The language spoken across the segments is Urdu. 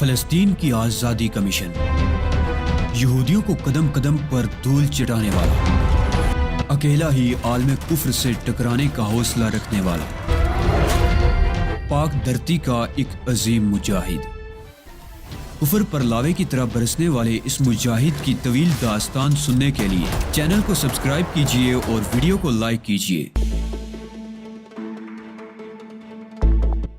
فلسطین کی آزادی کا مشن، یہودیوں کو قدم قدم پر دھول چٹانے والا، اکیلا ہی عالم کفر سے ٹکرانے کا حوصلہ رکھنے والا، پاک دھرتی کا ایک عظیم مجاہد، کفر پر لاوے کی طرح برسنے والے اس مجاہد کی طویل داستان سننے کے لیے چینل کو سبسکرائب کیجئے اور ویڈیو کو لائک کیجئے۔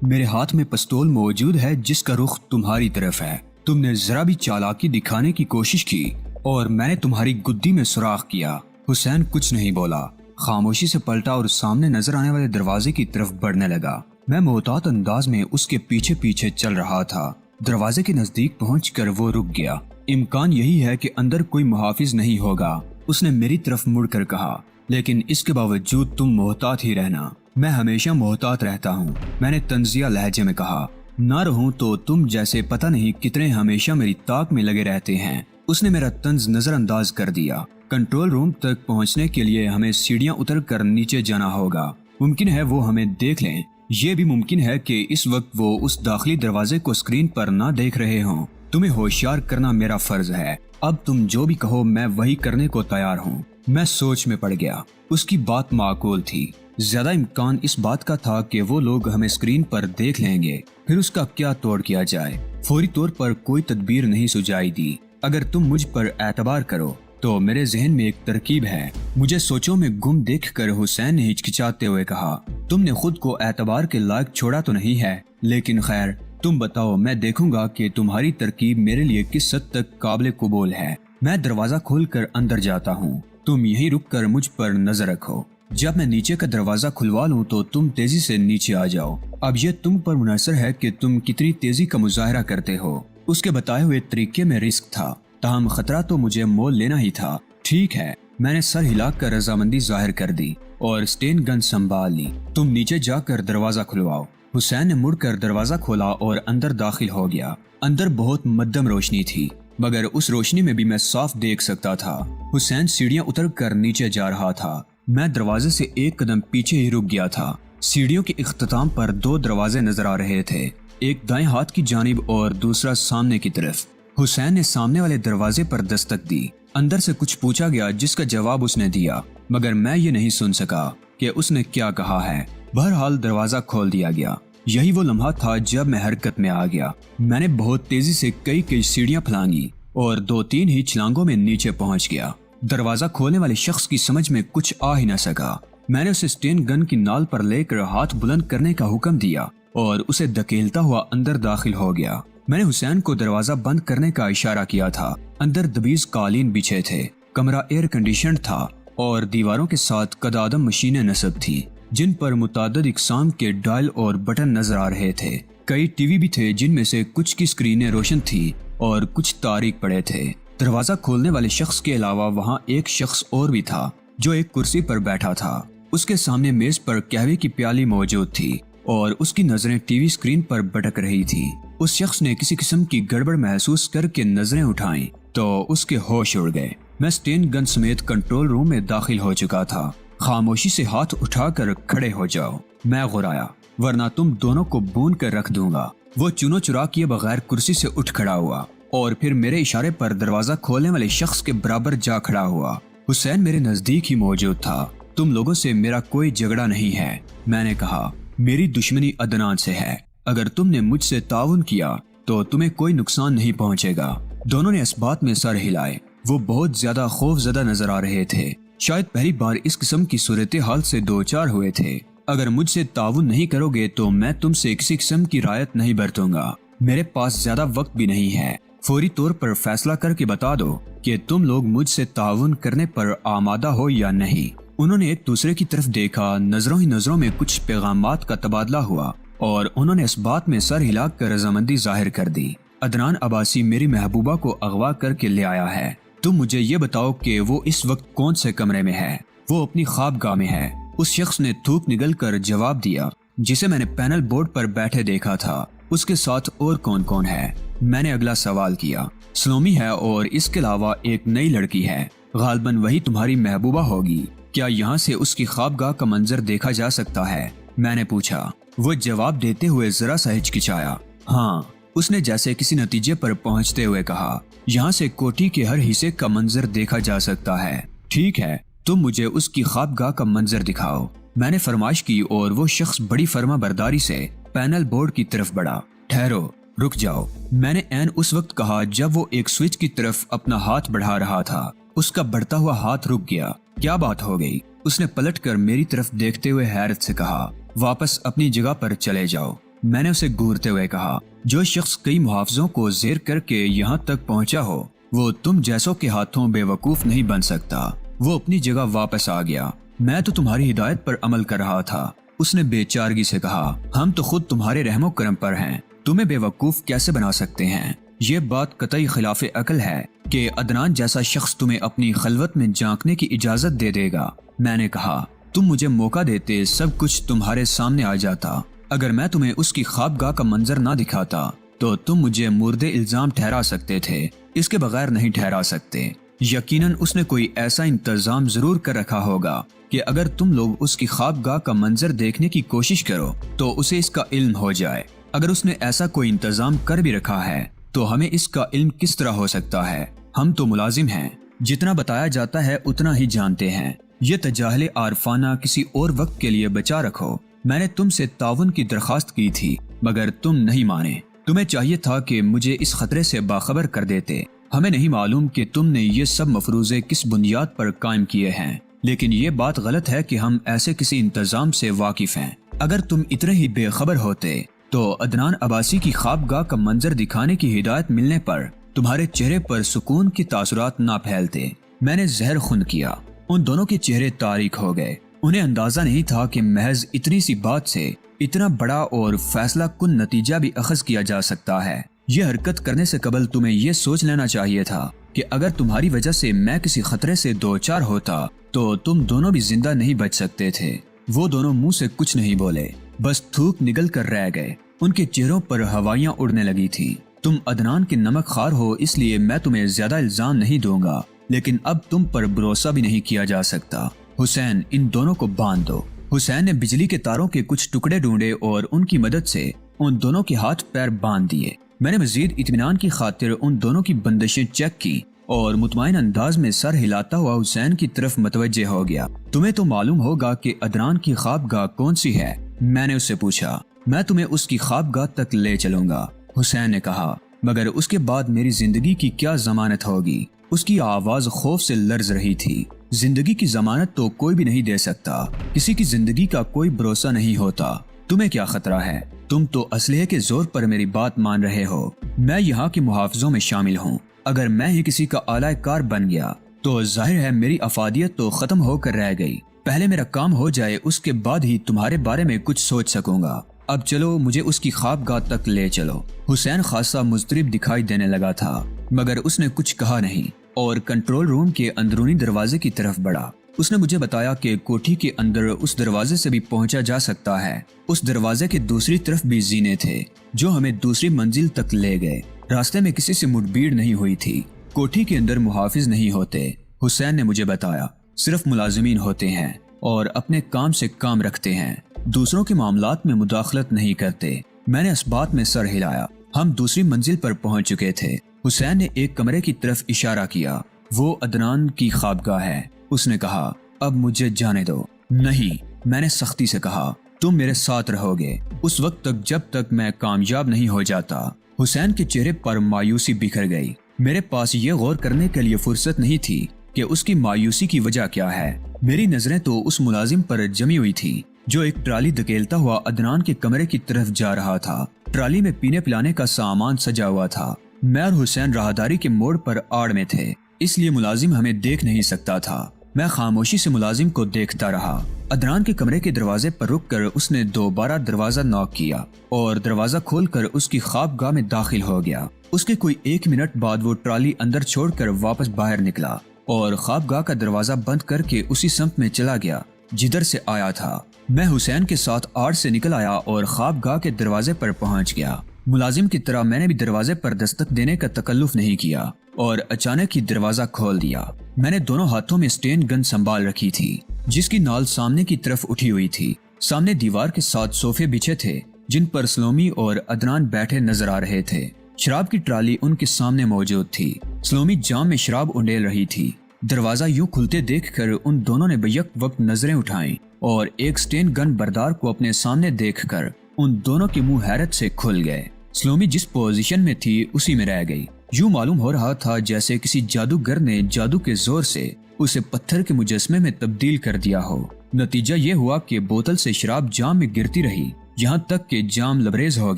میرے ہاتھ میں پستول موجود ہے جس کا رخ تمہاری طرف ہے۔ تم نے ذرا بھی چالاکی دکھانے کی کوشش کی اور میں نے تمہاری گدی میں سوراخ کیا۔ حسین کچھ نہیں بولا، خاموشی سے پلٹا اور سامنے نظر آنے والے دروازے کی طرف بڑھنے لگا۔ میں محتاط انداز میں اس کے پیچھے پیچھے چل رہا تھا۔ دروازے کے نزدیک پہنچ کر وہ رک گیا۔ امکان یہی ہے کہ اندر کوئی محافظ نہیں ہوگا، اس نے میری طرف مڑ کر کہا، لیکن اس کے باوجود تم محتاط ہی رہنا۔ میں ہمیشہ محتاط رہتا ہوں، میں نے طنزیہ لہجے میں کہا۔ نہ رہوں تو تم جیسے پتہ نہیں کتنے ہمیشہ میری طاق میں لگے رہتے ہیں۔ اس نے میرا طنز نظر انداز کر دیا۔ کنٹرول روم تک پہنچنے کے لیے ہمیں سیڑھیاں اتر کر نیچے جانا ہوگا۔ ممکن ہے وہ ہمیں دیکھ لیں، یہ بھی ممکن ہے کہ اس وقت وہ اس داخلی دروازے کو اسکرین پر نہ دیکھ رہے ہوں۔ تمہیں ہوشیار کرنا میرا فرض ہے۔ اب تم جو بھی کہو میں وہی کرنے کو تیار ہوں۔ میں سوچ میں پڑ گیا۔ اس کی بات معقول تھی۔ زیادہ امکان اس بات کا تھا کہ وہ لوگ ہمیں اسکرین پر دیکھ لیں گے، پھر اس کا کیا توڑ کیا جائے۔ فوری طور پر کوئی تدبیر نہیں سجائی دی۔ اگر تم مجھ پر اعتبار کرو تو میرے ذہن میں ایک ترکیب ہے۔ مجھے سوچوں میں گم دیکھ کر حسین نے ہچکچاتے ہوئے کہا، تم نے خود کو اعتبار کے لائق چھوڑا تو نہیں ہے، لیکن خیر تم بتاؤ، میں دیکھوں گا کہ تمہاری ترکیب میرے لیے کس حد تک قابل قبول ہے۔ میں دروازہ کھول کر اندر جاتا ہوں، تم یہیں رک کر مجھ پر نظر رکھو۔ جب میں نیچے کا دروازہ کھلوا لوں تو تم تیزی سے نیچے آ جاؤ۔ اب یہ تم پر منحصر ہے کہ تم کتنی تیزی کا مظاہرہ کرتے ہو۔ اس کے بتائے ہوئے طریقے میں رسک تھا، تاہم خطرہ تو مجھے مول لینا ہی تھا۔ ٹھیک ہے، میں نے سر ہلا کر رضامندی ظاہر کر دی اور اسٹین گن سنبھال لی۔ تم نیچے جا کر دروازہ کھلواؤ۔ حسین نے مڑ کر دروازہ کھولا اور اندر داخل ہو گیا۔ اندر بہت مدھم روشنی تھی، مگر اس روشنی میں بھی میں صاف دیکھ سکتا تھا۔ حسین سیڑھیاں اتر کر نیچے جا رہا تھا۔ میں دروازے سے ایک قدم پیچھے ہی رک گیا تھا۔ سیڑھیوں کے اختتام پر دو دروازے نظر آ رہے تھے، ایک دائیں ہاتھ کی جانب اور دوسرا سامنے کی طرف۔ حسین نے سامنے والے دروازے پر دستک دی۔ اندر سے کچھ پوچھا گیا جس کا جواب اس نے دیا، مگر میں یہ نہیں سن سکا کہ اس نے کیا کہا ہے۔ بہرحال دروازہ کھول دیا گیا۔ یہی وہ لمحہ تھا جب میں حرکت میں آ گیا۔ میں نے بہت تیزی سے کئی سیڑھیاں پھلانگی اور 2-3 ہی چھلانگوں میں نیچے پہنچ گیا۔ دروازہ کھولنے والے شخص کی سمجھ میں کچھ آ ہی نہ سکا۔ میں نے اسے اسٹین گن کی نال پر لے کر ہاتھ بلند کرنے کا حکم دیا اور اسے دھکیلتا ہوا اندر داخل ہو گیا۔ میں نے حسین کو دروازہ بند کرنے کا اشارہ کیا تھا۔ اندر دبیز قالین بچھے تھے، کمرہ ایئر کنڈیشنڈ تھا اور دیواروں کے ساتھ قدادم مشینیں نصب تھی جن پر متعدد اقسام کے ڈائل اور بٹن نظر آ رہے تھے۔ کئی ٹی وی بھی تھے جن میں سے کچھ کی اسکرینیں روشن تھی اور کچھ تاریک پڑے تھے۔ دروازہ کھولنے والے شخص کے علاوہ وہاں ایک شخص اور بھی تھا جو ایک کرسی پر بیٹھا تھا۔ اس کے سامنے میز پر قہوے کی پیالی موجود تھی اور اس کی نظریں ٹی وی اسکرین پر بھٹک رہی تھی۔ اس شخص نے کسی قسم کی گڑبڑ محسوس کر کے نظریں اٹھائیں تو اس کے ہوش اڑ گئے۔ میں اسٹین گن سمیت کنٹرول روم میں داخل ہو چکا تھا۔ خاموشی سے ہاتھ اٹھا کر کھڑے ہو جاؤ، میں غرایا، ورنہ تم دونوں کو بون کر رکھ دوں گا۔ وہ چنو چرا کیے بغیر کرسی سے اٹھ کھڑا ہوا اور پھر میرے اشارے پر دروازہ کھولنے والے شخص کے برابر جا کھڑا ہوا۔ حسین میرے نزدیک ہی موجود تھا۔ تم لوگوں سے میرا کوئی جھگڑا نہیں ہے، میں نے کہا، میری دشمنی عدنان سے ہے۔ اگر تم نے مجھ سے تعاون کیا تو تمہیں کوئی نقصان نہیں پہنچے گا۔ دونوں نے اس بات میں سر ہلائے۔ وہ بہت زیادہ خوف زدہ نظر آ رہے تھے، شاید پہلی بار اس قسم کی صورتحال سے دوچار ہوئے تھے۔ اگر مجھ سے تعاون نہیں کرو گے تو میں تم سے کسی قسم کی رعایت نہیں برتوں گا۔ میرے پاس زیادہ وقت بھی نہیں ہے، فوری طور پر فیصلہ کر کے بتا دو کہ تم لوگ مجھ سے تعاون کرنے پر آمادہ ہو یا نہیں۔ انہوں نے ایک دوسرے کی طرف دیکھا، نظروں ہی نظروں میں کچھ پیغامات کا تبادلہ ہوا اور انہوں نے اس بات میں سر ہلا کر رضامندی ظاہر کر دی۔ عدنان عباسی میری محبوبہ کو اغوا کر کے لے آیا ہے۔ تم مجھے یہ بتاؤ کہ وہ اس وقت کون سے کمرے میں ہے؟ وہ اپنی خوابگاہ میں ہے، اس شخص نے تھوک نگل کر جواب دیا جسے میں نے پینل بورڈ پر بیٹھے دیکھا تھا۔ اس کے ساتھ اور کون کون ہے؟ میں نے اگلا سوال کیا۔ سلومی ہے اور اس کے علاوہ ایک نئی لڑکی ہے، غالباً وہی تمہاری محبوبہ ہوگی۔ کیا یہاں سے اس کی خوابگاہ کا منظر دیکھا جا سکتا ہے؟ میں نے پوچھا۔ وہ جواب دیتے ہوئے ذرا سا ہچکچایا۔ ہاں، اس نے جیسے کسی نتیجے پر پہنچتے ہوئے کہا، یہاں سے کوٹھی کے ہر حصے کا منظر دیکھا جا سکتا ہے۔ ٹھیک ہے، تم مجھے اس کی خوابگاہ کا منظر دکھاؤ۔ میں نے فرمائش کی اور وہ شخص بڑی فرما برداری سے پینل بورڈ کی طرف بڑھا۔ ٹھہرو، رک جاؤ، میں نے عین اس وقت کہا جب وہ ایک سوئچ کی طرف اپنا ہاتھ بڑھا رہا تھا۔ اس کا بڑھتا ہوا ہاتھ رک گیا۔ کیا بات ہو گئی؟ اس نے پلٹ کر میری طرف دیکھتے ہوئے حیرت سے کہا، واپس اپنی جگہ پر چلے جاؤ۔ میں نے اسے گھورتے ہوئے کہا، جو شخص کئی محافظوں کو زیر کر کے یہاں تک پہنچا ہو وہ تم جیسوں کے ہاتھوں بے وقوف نہیں بن سکتا۔ وہ اپنی جگہ واپس آ گیا۔ میں تو تمہاری ہدایت پر عمل کر رہا تھا۔ اس نے بے چارگی سے کہا، ہم تو خود تمہارے رحم و کرم پر ہیں، تمہیں بے وقوف کیسے بنا سکتے ہیں؟ یہ بات قطعی خلاف عقل ہے کہ عدنان جیسا شخص تمہیں اپنی خلوت میں جھانکنے کی اجازت دے دے گا۔ میں نے کہا، تم مجھے موقع دیتے سب کچھ تمہارے سامنے آ جاتا۔ اگر میں تمہیں اس کی خوابگاہ کا منظر نہ دکھاتا تو تم مجھے مورد الزام ٹھہرا سکتے تھے، اس کے بغیر نہیں ٹھہرا سکتے۔ یقیناً اس نے کوئی ایسا انتظام ضرور کر رکھا ہوگا کہ اگر تم لوگ اس کی خوابگاہ کا منظر دیکھنے کی کوشش کرو تو اسے اس کا علم ہو جائے۔ اگر اس نے ایسا کوئی انتظام کر بھی رکھا ہے تو ہمیں اس کا علم کس طرح ہو سکتا ہے؟ ہم تو ملازم ہیں، جتنا بتایا جاتا ہے اتنا ہی جانتے ہیں۔ یہ تجاہل عارفانہ کسی اور وقت کے لیے بچا رکھو۔ میں نے تم سے تعاون کی درخواست کی تھی مگر تم نہیں مانے۔ تمہیں چاہیے تھا کہ مجھے اس خطرے سے باخبر کر دیتے۔ ہمیں نہیں معلوم کہ تم نے یہ سب مفروضے کس بنیاد پر قائم کیے ہیں، لیکن یہ بات غلط ہے کہ ہم ایسے کسی انتظام سے واقف ہیں۔ اگر تم اتنے ہی بے خبر ہوتے تو عدنان عباسی کی خوابگاہ کا منظر دکھانے کی ہدایت ملنے پر تمہارے چہرے پر سکون کی تاثرات نہ پھیلتے۔ میں نے زہر خوند کیا۔ ان دونوں کے چہرے تاریک ہو گئے۔ انہیں اندازہ نہیں تھا کہ محض اتنی سی بات سے اتنا بڑا اور فیصلہ کن نتیجہ بھی اخذ کیا جا سکتا ہے۔ یہ حرکت کرنے سے قبل تمہیں یہ سوچ لینا چاہیے تھا کہ اگر تمہاری وجہ سے میں کسی خطرے سے دوچار ہوتا تو تم دونوں بھی زندہ نہیں بچ سکتے تھے۔ وہ دونوں منہ سے کچھ نہیں بولے، بس تھوک نگل کر رہ گئے۔ ان کے چہروں پر ہوائیاں اڑنے لگی تھی۔ تم عدنان کے نمک خار ہو، اس لیے میں تمہیں زیادہ الزام نہیں دوں گا، لیکن اب تم پر بھروسہ بھی نہیں کیا جا سکتا۔ حسین، ان دونوں کو باندھ دو۔ حسین نے بجلی کے تاروں کے کچھ ٹکڑے ڈھونڈے اور ان کی مدد سے ان دونوں کے ہاتھ پیر باندھ دیے۔ میں نے مزید اطمینان کی خاطر ان دونوں کی بندشیں چیک کی اور مطمئن انداز میں سر ہلاتا ہوا حسین کی طرف متوجہ ہو گیا۔ تمہیں تو معلوم ہوگا کہ عدنان کی خوابگاہ کون سی ہے؟ میں نے اس سے پوچھا۔ میں تمہیں اس کی خوابگاہ تک لے چلوں گا، حسین نے کہا، مگر اس کے بعد میری زندگی کی کیا ضمانت ہوگی؟ اس کی آواز خوف سے لرز رہی تھی۔ زندگی کی ضمانت تو کوئی بھی نہیں دے سکتا، کسی کی زندگی کا کوئی بھروسہ نہیں ہوتا۔ تمہیں کیا خطرہ ہے؟ تم تو اسلحے کے زور پر میری بات مان رہے ہو۔ میں یہاں کے محافظوں میں شامل ہوں۔ اگر میں ہی کسی کا اعلی کار بن گیا تو ظاہر ہے میری افادیت تو ختم ہو کر رہ گئی۔ پہلے میرا کام ہو جائے، اس کے بعد ہی تمہارے بارے میں کچھ سوچ سکوں گا۔ اب چلو، مجھے اس کی خوابگاہ تک لے چلو۔ حسین خاصا مضطرب دکھائی دینے لگا تھا، مگر اس نے کچھ کہا نہیں اور کنٹرول روم کے اندرونی دروازے کی طرف بڑھا۔ اس نے مجھے بتایا کہ کوٹھی کے اندر اس دروازے سے بھی پہنچا جا سکتا ہے۔ اس دروازے کے دوسری طرف بھی زینے تھے جو ہمیں دوسری منزل تک لے گئے۔ راستے میں کسی سے مٹ بھیڑ نہیں ہوئی تھی۔ کوٹھی کے اندر محافظ نہیں ہوتے، حسین نے مجھے بتایا، صرف ملازمین ہوتے ہیں اور اپنے کام سے کام رکھتے ہیں، دوسروں کے معاملات میں مداخلت نہیں کرتے۔ میں نے اس بات میں سر ہلایا۔ ہم دوسری منزل پر پہنچ چکے تھے۔ حسین نے ایک کمرے کی طرف اشارہ کیا۔ وہ عدنان کی خوابگاہ ہے، اس نے کہا۔ اب مجھے جانے دو۔ نہیں، میں نے سختی سے کہا، تم میرے ساتھ رہو گے اس وقت تک جب تک میں کامیاب نہیں ہو جاتا۔ حسین کے چہرے پر مایوسی بکھر گئی۔ میرے پاس یہ غور کرنے کے لیے فرصت نہیں تھی کہ اس کی مایوسی کی وجہ کیا ہے۔ میری نظریں تو اس ملازم پر جمی ہوئی تھی جو ایک ٹرالی دھکیلتا ہوا عدنان کے کمرے کی طرف جا رہا تھا۔ ٹرالی میں پینے پلانے کا سامان سجا ہوا تھا۔ میں اور حسین راہداری کے موڑ پر آڑ میں تھے، اس لیے ملازم ہمیں دیکھ نہیں سکتا تھا۔ میں خاموشی سے ملازم کو دیکھتا رہا۔ عدنان کے کمرے کے دروازے پر رک کر اس نے دوبارہ دروازہ ناک کیا اور دروازہ کھول کر اس کی خوابگاہ میں داخل ہو گیا۔ اس کے کوئی 1 منٹ بعد وہ ٹرالی اندر چھوڑ کر واپس باہر نکلا اور خوابگاہ کا دروازہ بند کر کے اسی سمت میں چلا گیا جدھر سے آیا تھا۔ میں حسین کے ساتھ آڑ سے نکل آیا اور خوابگاہ کے دروازے پر پہنچ گیا۔ ملازم کی طرح میں نے بھی دروازے پر دستک دینے کا تکلف نہیں کیا اور اچانک ہی دروازہ کھول دیا۔ میں نے دونوں ہاتھوں میں سٹین گن سنبھال رکھی تھی جس کی نال سامنے کی طرف اٹھی ہوئی تھی۔ سامنے دیوار کے ساتھ صوفے بچھے تھے جن پر سلومی اور عدنان بیٹھے نظر آ رہے تھے۔ شراب کی ٹرالی ان کے سامنے موجود تھی۔ سلومی جام میں شراب انڈیل رہی تھی۔ دروازہ یوں کھلتے دیکھ کر ان دونوں نے بیک وقت نظریں اٹھائیں اور ایک سٹین گن بردار کو اپنے سامنے دیکھ کر ان دونوں کے منہ حیرت سے کھل گئے۔ سلومی جس پوزیشن میں تھی اسی میں رہ گئی۔ یوں معلوم ہو رہا تھا جیسے کسی جادوگر نے جادو کے زور سے اسے پتھر کے مجسمے میں تبدیل کر دیا ہو۔ نتیجہ یہ ہوا کہ بوتل سے شراب جام میں گرتی رہی یہاں تک کہ جام لبریز ہو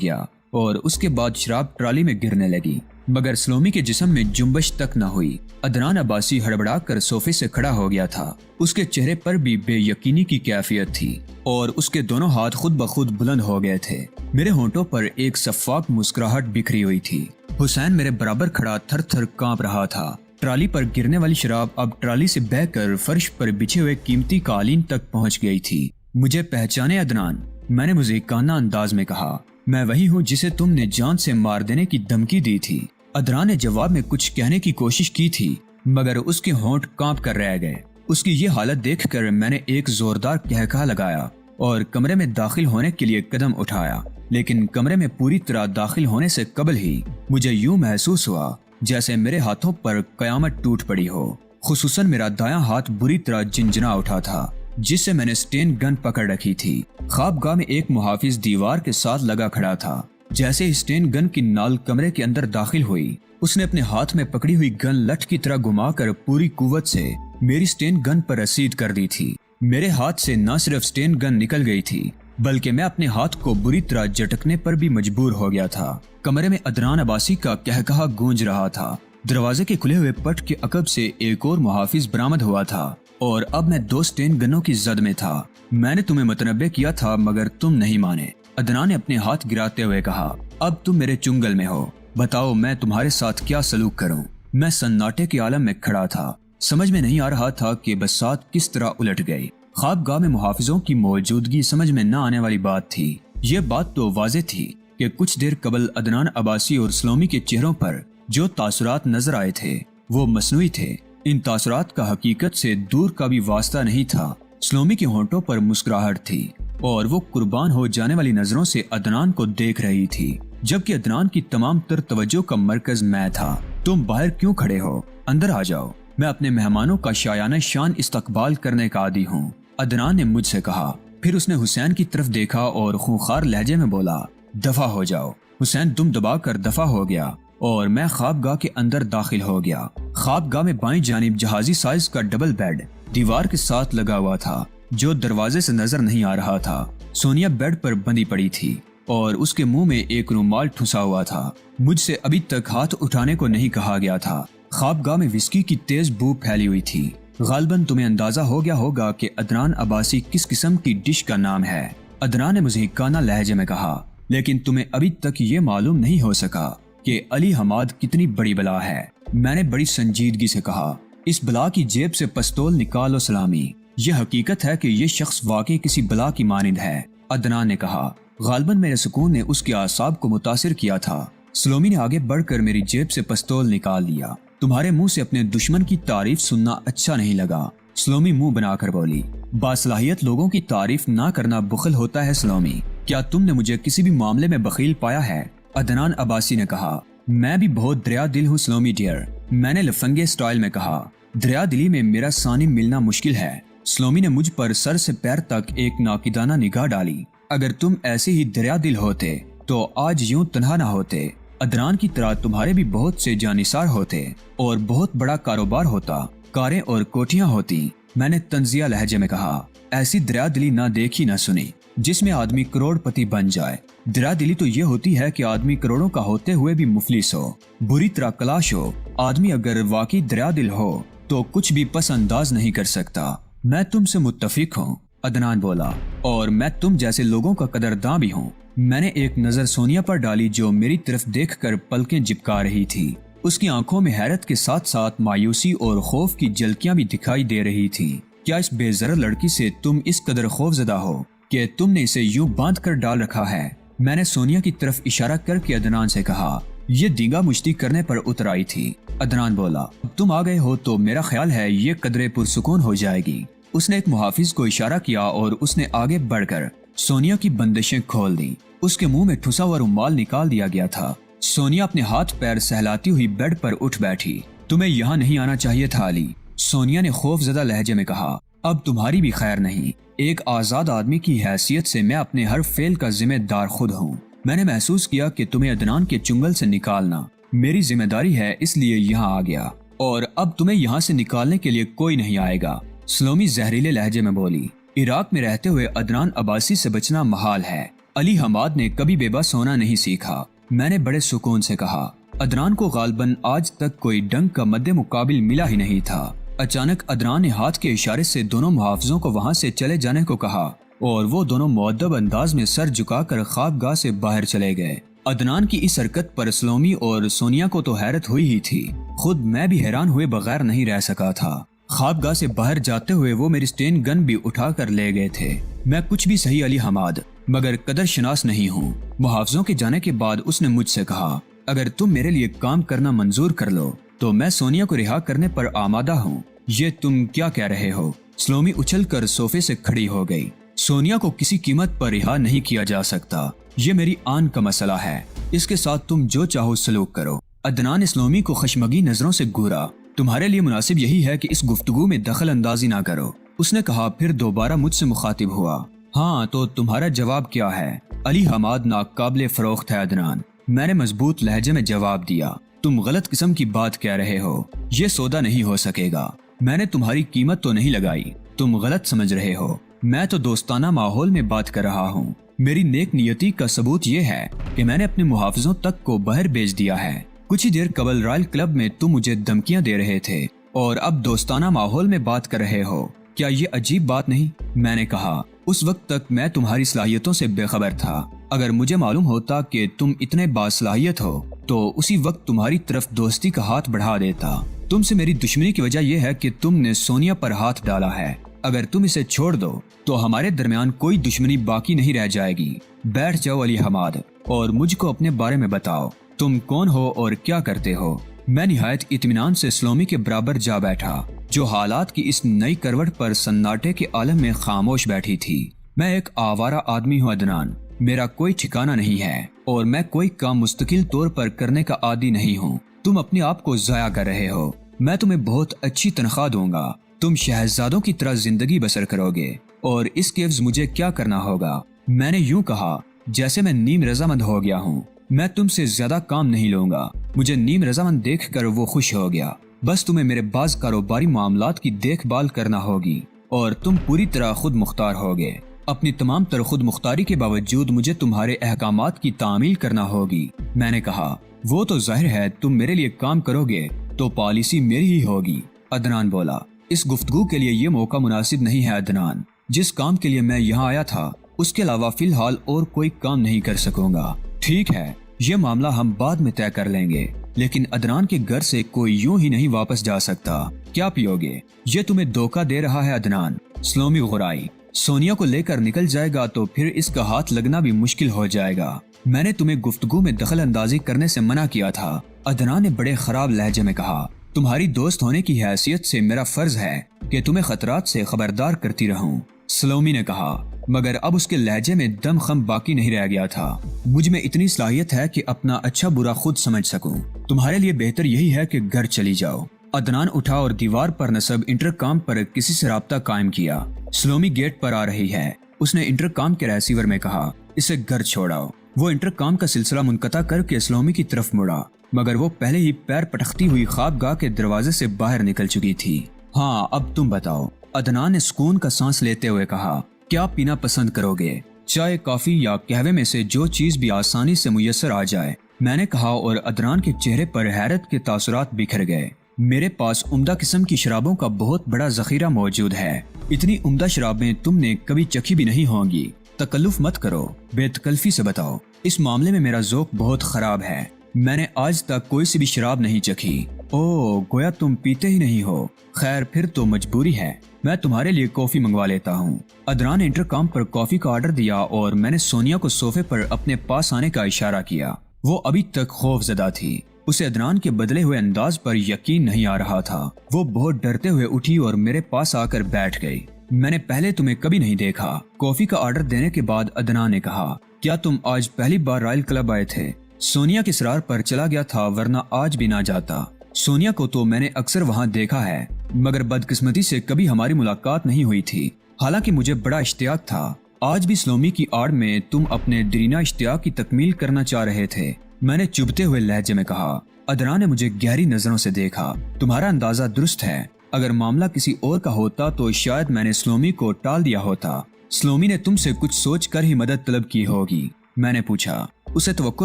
گیا اور اس کے بعد شراب ٹرالی میں گرنے لگی، مگر سلومی کے جسم میں جنبش تک نہ ہوئی۔ عدنان عباسی ہڑبڑا کر صوفے سے کھڑا ہو گیا تھا۔ اس کے چہرے پر بھی بے یقینی کی کیفیت تھی اور اس کے دونوں ہاتھ خود بخود بلند ہو گئے تھے۔ میرے ہونٹوں پر ایک شفاف مسکراہٹ بکھری ہوئی تھی۔ حسین میرے برابر کھڑا تھر تھر کانپ رہا تھا۔ ٹرالی پر گرنے والی شراب اب ٹرالی سے بہہ کر فرش پر بچھے ہوئے قیمتی قالین تک پہنچ گئی تھی۔ مجھے پہچانے عدنان؟ میں نے مذہقانہ انداز میں کہا۔ میں وہی ہوں جسے تم نے جان سے مار دینے کی دھمکی دی تھی۔ عدنان نے جواب میں کچھ کہنے کی کوشش کی تھی مگر اس کے ہونٹ کانپ کر رہ گئے۔ اس کی یہ حالت دیکھ کر میں نے ایک زوردار کہکہا لگایا اور کمرے میں داخل ہونے کے لیے قدم اٹھایا، لیکن کمرے میں پوری طرح داخل ہونے سے قبل ہی مجھے یوں محسوس ہوا جیسے میرے ہاتھوں پر قیامت ٹوٹ پڑی ہو۔ خصوصاً میرا دایاں ہاتھ بری طرح جنجنا اٹھا تھا جس سے میں نے سٹین گن پکڑ رکھی تھی۔ خوابگاہ میں ایک محافظ دیوار کے ساتھ لگا کھڑا تھا۔ جیسے ہی سٹین گن کی نال کمرے کے اندر داخل ہوئی اس نے اپنے ہاتھ میں پکڑی ہوئی گن لٹ کی طرح گھما کر پوری قوت سے میری سٹین گن پر رسید کر دی تھی۔ میرے ہاتھ سے نہ صرف سٹین گن نکل گئی تھی بلکہ میں اپنے ہاتھ کو بری طرح جھٹکنے پر بھی مجبور ہو گیا تھا۔ کمرے میں عدنان عباسی کا کہکہا گونج رہا تھا۔ دروازے کے کھلے ہوئے پٹ کے عقب سے ایک اور محافظ برآمد ہوا تھا اور اب میں 2 سٹین گنوں کی زد میں تھا۔ میں نے تمہیں متنبع کیا تھا مگر تم نہیں مانے، عدنان نے اپنے ہاتھ گراتے ہوئے کہا۔ اب تم میرے چنگل میں ہو، بتاؤ میں تمہارے ساتھ کیا سلوک کروں؟ میں سناٹے کے عالم میں کھڑا تھا، سمجھ میں نہیں آ رہا تھا کہ بساط کس طرح الٹ گئی۔ خوابگاہ میں محافظوں کی موجودگی سمجھ میں نہ آنے والی بات تھی۔ یہ بات تو واضح تھی کہ کچھ دیر قبل عدنان عباسی اور سلومی کے چہروں پر جو تاثرات نظر آئے تھے وہ مصنوعی تھے۔ ان تاثرات کا حقیقت سے دور کا بھی واسطہ نہیں تھا۔ سلومی کے ہونٹوں پر مسکراہٹ تھی اور وہ قربان ہو جانے والی نظروں سے عدنان کو دیکھ رہی تھی، جبکہ عدنان کی تمام تر توجہ کا مرکز میں تھا۔ تم باہر کیوں کھڑے ہو؟ اندر آ جاؤ، میں اپنے مہمانوں کا شایانہ شان استقبال کرنے کا عادی ہوں، عدنان نے مجھ سے کہا۔ پھر اس نے حسین کی طرف دیکھا اور خونخوار لہجے میں بولا، دفع ہو جاؤ۔ حسین دم دبا کر دفع ہو گیا اور میں خوابگاہ کے اندر داخل ہو گیا۔ خوابگاہ میں بائیں جانب جہازی سائز کا ڈبل بیڈ دیوار کے ساتھ لگا ہوا تھا جو دروازے سے نظر نہیں آ رہا تھا۔ سونیا بیڈ پر بندھی پڑی تھی اور اس کے منہ میں ایک رومال ٹھسا ہوا تھا۔ مجھ سے ابھی تک ہاتھ اٹھانے کو نہیں کہا گیا تھا۔ خوابگاہ میں وسکی کی تیز بو پھیلی ہوئی تھی۔ غالباً تمہیں اندازہ ہو گیا ہوگا کہ عدنان عباسی کس قسم کی ڈش کا نام ہے، عدنان نے مضحکانہ لہجے میں کہا، لیکن تمہیں ابھی تک یہ معلوم نہیں ہو سکا کہ علی حماد کتنی بڑی بلا ہے۔ میں نے بڑی سنجیدگی سے کہا، اس بلا کی جیب سے پستول نکالو سلامی، یہ حقیقت ہے کہ یہ شخص واقعی کسی بلا کی مانند ہے، عدنان نے کہا۔ غالباً میرے سکون نے اس کے اعصاب کو متاثر کیا تھا۔ سلومی نے آگے بڑھ کر میری جیب سے پستول نکال لیا۔ تمہارے منہ سے اپنے دشمن کی تعریف سننا اچھا نہیں لگا، سلومی منہ بنا کر بولی۔ باصلاحیت لوگوں کی تعریف نہ کرنا بخل ہوتا ہے سلومی، کیا تم نے مجھے کسی بھی معاملے میں بخیل پایا ہے؟ عدنان عباسی نے کہا۔ میں بھی بہت دریا دل ہوں سلومی ڈیئر، میں نے لفنگے سٹائل میں کہا۔ دریا دلی میں میرا ثانی ملنا مشکل ہے۔ سلومی نے مجھ پر سر سے پیر تک ایک ناقدانہ نگاہ ڈالی۔ اگر تم ایسے ہی دریا دل ہوتے تو آج یوں تنہا نہ ہوتے، عدنان کی طرح تمہارے بھی بہت سے جانثار ہوتے اور بہت بڑا کاروبار ہوتا، کاریں اور کوٹھیاں ہوتی، میں نے طنزیہ لہجے میں کہا۔ ایسی دریا دلی نہ دیکھی نہ سنی جس میں آدمی کروڑ پتی بن جائے۔ دریا دلی تو یہ ہوتی ہے کہ آدمی کروڑوں کا ہوتے ہوئے بھی مفلس ہو، بری طرح کلاش ہو۔ آدمی اگر واقعی دریا دل ہو تو کچھ بھی پس انداز نہیں کر سکتا۔ میں تم سے متفق ہوں، عدنان بولا، اور میں تم جیسے لوگوں کا قدرداں بھی ہوں۔ میں نے ایک نظر سونیا پر ڈالی جو میری طرف دیکھ کر پلکیں جھپکا رہی تھی۔ اس کی آنکھوں میں حیرت کے ساتھ ساتھ مایوسی اور خوف کی جھلکیاں بھی دکھائی دے رہی تھی۔ کیا اس بے ضرر لڑکی سے تم اس قدر خوف زدہ ہو کہ تم نے اسے یوں باندھ کر ڈال رکھا ہے؟ میں نے سونیا کی طرف اشارہ کر کے عدنان سے کہا۔ یہ دیگا مشتی کرنے پر اتر آئی تھی، عدنان بولا۔ اب تم آ گئے ہو تو میرا خیال ہے یہ قدرے پرسکون ہو جائے گی۔ اس نے ایک محافظ کو اشارہ کیا اور اس نے آگے بڑھ کر سونیا کی بندشیں کھول دیں۔ اس کے منہ میں ٹھسا ہوا رومال نکال دیا گیا تھا۔ سونیا اپنے ہاتھ پیر سہلاتی ہوئی بیڈ پر اٹھ بیٹھی۔ تمہیں یہاں نہیں آنا چاہیے تھا علی، سونیا نے خوف زدہ لہجے میں کہا۔ اب تمہاری بھی خیر نہیں۔ ایک آزاد آدمی کی حیثیت سے میں اپنے ہر فعل کا ذمہ دار خود ہوں۔ میں نے محسوس کیا کہ تمہیں عدنان کے چنگل سے نکالنا میری ذمہ داری ہے، اس لیے یہاں آ گیا، اور اب تمہیں یہاں سے نکالنے کے لیے کوئی نہیں آئے گا، سلومی زہریلے لہجے میں بولی۔ عراق میں رہتے ہوئے عدنان عباسی سے بچنا محال ہے۔ علی حماد نے کبھی بے بس ہونا نہیں سیکھا، میں نے بڑے سکون سے کہا۔ عدنان کو غالباً آج تک کوئی ڈنگ کا مد مقابل ملا ہی نہیں تھا۔ اچانک عدنان نے ہاتھ کے اشارے سے دونوں محافظوں کو وہاں سے چلے جانے کو کہا اور وہ دونوں مؤدب انداز میں سر جھکا کر خوابگاہ سے باہر چلے گئے۔ عدنان کی اس حرکت پر سلومی اور سونیا کو تو حیرت ہوئی ہی تھی، خود میں بھی حیران ہوئے بغیر نہیں رہ سکا تھا۔ خوابگاہ سے باہر جاتے ہوئے وہ میری سٹین گن بھی اٹھا کر لے گئے تھے۔ میں کچھ بھی صحیح علی حماد مگر قدر شناس نہیں ہوں۔ محافظوں کے جانے کے بعد اس نے مجھ سے کہا، اگر تم میرے لیے کام کرنا منظور کر لو تو میں سونیا کو رہا کرنے پر آمادہ ہوں۔ یہ تم کیا کہہ رہے ہو؟ سلومی اچھل کر صوفے سے کھڑی ہو گئی۔ سونیا کو کسی قیمت پر رہا نہیں کیا جا سکتا، یہ میری آن کا مسئلہ ہے، اس کے ساتھ تم جو چاہو سلوک کرو۔ عدنان نے سلومی کو خشمگی نظروں سے گھورا۔ تمہارے لیے مناسب یہی ہے کہ اس گفتگو میں دخل اندازی نہ کرو، اس نے کہا، پھر دوبارہ مجھ سے مخاطب ہوا۔ ہاں تو تمہارا جواب کیا ہے؟ علی حماد ناقابل فروخت ہے عدنان، میں نے مضبوط لہجے میں جواب دیا۔ تم غلط قسم کی بات کہہ رہے ہو، یہ سودا نہیں ہو سکے گا۔ میں نے تمہاری قیمت تو نہیں لگائی، تم غلط سمجھ رہے ہو، میں تو دوستانہ ماحول میں بات کر رہا ہوں۔ میری نیک نیتی کا ثبوت یہ ہے کہ میں نے اپنے محافظوں تک کو باہر بھیج دیا ہے۔ کچھ ہی دیر قبل رائل کلب میں تم مجھے دھمکیاں دے رہے تھے اور اب دوستانہ ماحول میں بات کر رہے ہو، کیا یہ عجیب بات نہیں؟ میں نے کہا، اس وقت تک میں تمہاری صلاحیتوں سے بے خبر تھا، اگر مجھے معلوم ہوتا کہ تم اتنے باصلاحیت ہو تو اسی وقت تمہاری طرف دوستی کا ہاتھ بڑھا دیتا۔ تم سے میری دشمنی کی وجہ یہ ہے کہ تم نے سونیا پر ہاتھ ڈالا ہے، اگر تم اسے چھوڑ دو تو ہمارے درمیان کوئی دشمنی باقی نہیں رہ جائے گی۔ بیٹھ جاؤ علی حماد اور مجھ کو اپنے بارے میں بتاؤ، تم کون ہو اور کیا کرتے ہو؟ میں نہایت اطمینان سے سلومی کے برابر جا بیٹھا، جو حالات کی اس نئی کروٹ پر سناٹے کے عالم میں خاموش بیٹھی تھی۔ میں ایک آوارہ آدمی ہوں عدنان، میرا کوئی ٹھکانہ نہیں ہے اور میں کوئی کام مستقل طور پر کرنے کا عادی نہیں ہوں۔ تم اپنے آپ کو ضائع کر رہے ہو، میں تمہیں بہت اچھی تنخواہ دوں گا، تم شہزادوں کی طرح زندگی بسر کرو گے، اور اس کے عوض مجھے کیا کرنا ہوگا؟ میں نے یوں کہا جیسے میں نیم رضامند ہو گیا ہوں، میں تم سے زیادہ کام نہیں لوں گا۔ مجھے نیم رضامند دیکھ کر وہ خوش ہو گیا۔ بس تمہیں میرے بعض کاروباری معاملات کی دیکھ بھال کرنا ہوگی اور تم پوری طرح خود مختار ہوگے۔ اپنی تمام تر خود مختاری کے باوجود مجھے تمہارے احکامات کی تعمیل کرنا ہوگی۔ میں نے کہا، وہ تو ظاہر ہے تم میرے لیے کام کرو گے تو پالیسی میری ہی ہوگی۔ عدنان بولا، اس گفتگو کے لیے یہ موقع مناسب نہیں ہے عدنان، جس کام کے لیے میں یہاں آیا تھا اس کے علاوہ فی الحال اور کوئی کام نہیں کر سکوں گا۔ ٹھیک ہے، یہ معاملہ ہم بعد میں طے کر لیں گے، لیکن عدنان کے گھر سے کوئی یوں ہی نہیں واپس جا سکتا۔ کیا پیو گے؟ یہ تمہیں دھوکہ دے رہا ہے عدنان، سلومی غرائی۔ سونیا کو لے کر نکل جائے گا تو پھر اس کا ہاتھ لگنا بھی مشکل ہو جائے گا۔ میں نے تمہیں گفتگو میں دخل اندازی کرنے سے منع کیا تھا، عدنان نے بڑے خراب لہجے میں کہا۔ تمہاری دوست ہونے کی حیثیت سے میرا فرض ہے کہ تمہیں خطرات سے خبردار کرتی رہوں، سلومی نے کہا، مگر اب اس کے لہجے میں دم خم باقی نہیں رہ گیا تھا۔ مجھ میں اتنی صلاحیت ہے کہ اپنا اچھا برا خود سمجھ سکوں، تمہارے لیے بہتر یہی ہے کہ گھر چلی جاؤ۔ عدنان اٹھا اور دیوار پر نصب انٹرکام پر کسی سے رابطہ قائم کیا۔ سلومی گیٹ پر آ رہی ہے، اس نے انٹرکام کے ریسیور میں کہا، اسے گھر چھوڑاؤ۔ وہ انٹرکام کا سلسلہ منقطع کر کے سلومی کی طرف مڑا، مگر وہ پہلے ہی پیر پٹکتی ہوئی خوابگاہ کے دروازے سے باہر نکل چکی تھی۔ ہاں اب تم بتاؤ، عدنان نے سکون کا سانس لیتے ہوئے کہا، کیا پینا پسند کرو گے؟ چائے، کافی یا قہوے میں سے جو چیز بھی آسانی سے میسر آ جائے، میں نے کہا، اور عدنان کے چہرے پر حیرت کے تاثرات بکھر گئے۔ میرے پاس عمدہ قسم کی شرابوں کا بہت بڑا ذخیرہ موجود ہے، اتنی عمدہ شرابیں تم نے کبھی چکھی بھی نہیں ہوں گی۔ تکلف مت کرو، بے تکلفی سے بتاؤ۔ اس معاملے میں میرا ذوق بہت خراب ہے، میں نے آج تک کوئی سی بھی شراب نہیں چکھی۔ اوہ، گویا تم پیتے ہی نہیں ہو، خیر پھر تو مجبوری ہے، میں تمہارے لیے کافی منگوا لیتا ہوں۔ عدنان نے انٹرکام پر کافی کا آرڈر دیا اور میں نے سونیا کو صوفے پر اپنے پاس آنے کا اشارہ کیا۔ وہ ابھی تک خوف زدہ تھی، اسے عدنان کے بدلے ہوئے انداز پر یقین نہیں آ رہا تھا۔ وہ بہت ڈرتے ہوئے اٹھی اور میرے پاس آ کر بیٹھ گئی۔ میں نے پہلے تمہیں کبھی نہیں دیکھا۔ کافی کا آرڈر دینے کے بعد عدنان نے کہا، کیا تم آج پہلی بار رائل کلب آئے تھے؟ سونیا کے اصرار پر چلا گیا تھا ورنہ آج بھی نہ جاتا۔ سونیا کو تو میں نے اکثر وہاں دیکھا ہے مگر بدقسمتی سے کبھی ہماری ملاقات نہیں ہوئی تھی، حالانکہ مجھے بڑا اشتیاق تھا۔ آج بھی سلومی کی آڑ میں تم اپنے دیرینہ اشتیاق کی تکمیل کرنا چاہ رہے تھے، میں نے چبھتے ہوئے لہجے میں کہا۔ ادرا نے مجھے گہری نظروں سے دیکھا۔ تمہارا اندازہ درست ہے، اگر معاملہ کسی اور کا ہوتا تو شاید میں نے سلومی کو ٹال دیا ہوتا۔ سلومی نے تم سے کچھ سوچ کر ہی مدد طلب کی ہوگی، میں نے پوچھا۔ اسے توقع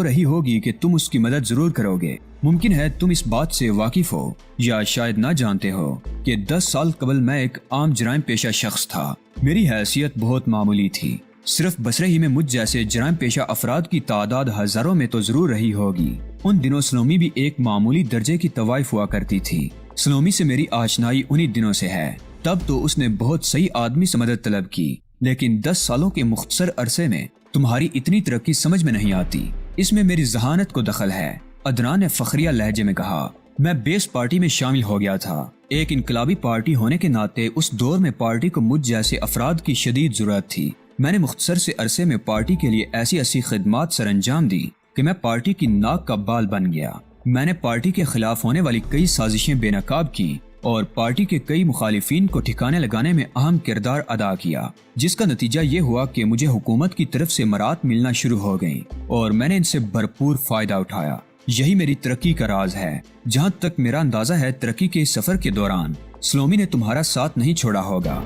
رہی ہوگی کہ تم اس کی مدد ضرور کرو گے۔ ممکن ہے تم اس بات سے واقف ہو یا شاید نہ جانتے ہو کہ 10 سال قبل میں ایک عام جرائم پیشہ شخص تھا۔ میری حیثیت بہت معمولی تھی، صرف بصرے ہی میں مجھ جیسے جرائم پیشہ افراد کی تعداد ہزاروں میں تو ضرور رہی ہوگی۔ ان دنوں سلومی بھی ایک معمولی درجے کی طوائف ہوا کرتی تھی۔ سلومی سے میری آشنائی انہی دنوں سے ہے۔ تب تو اس نے بہت صحیح آدمی سے مدد طلب کی، لیکن 10 سالوں کے مختصر عرصے میں تمہاری اتنی ترقی سمجھ میں نہیں آتی۔ اس میں میری ذہانت کو دخل ہے، ادنان نے فخریہ لہجے میں کہا۔ میں بیس پارٹی میں شامل ہو گیا تھا، ایک انقلابی پارٹی ہونے کے ناطے اس دور میں پارٹی کو مجھ جیسے افراد کی شدید ضرورت تھی۔ میں نے مختصر سے عرصے میں پارٹی کے لیے ایسی خدمات سر انجام دی کہ میں پارٹی کی ناک کا بال بن گیا۔ میں نے پارٹی کے خلاف ہونے والی کئی سازشیں بے نقاب کی اور پارٹی کے کئی مخالفین کو ٹھکانے لگانے میں اہم کردار ادا کیا، جس کا نتیجہ یہ ہوا کہ مجھے حکومت کی طرف سے مرات ملنا شروع ہو گئیں اور میں نے ان سے بھرپور فائدہ اٹھایا۔ یہی میری ترقی کا راز ہے۔ جہاں تک میرا اندازہ ہے ترقی کے سفر کے دوران سلومی نے تمہارا ساتھ نہیں چھوڑا ہوگا۔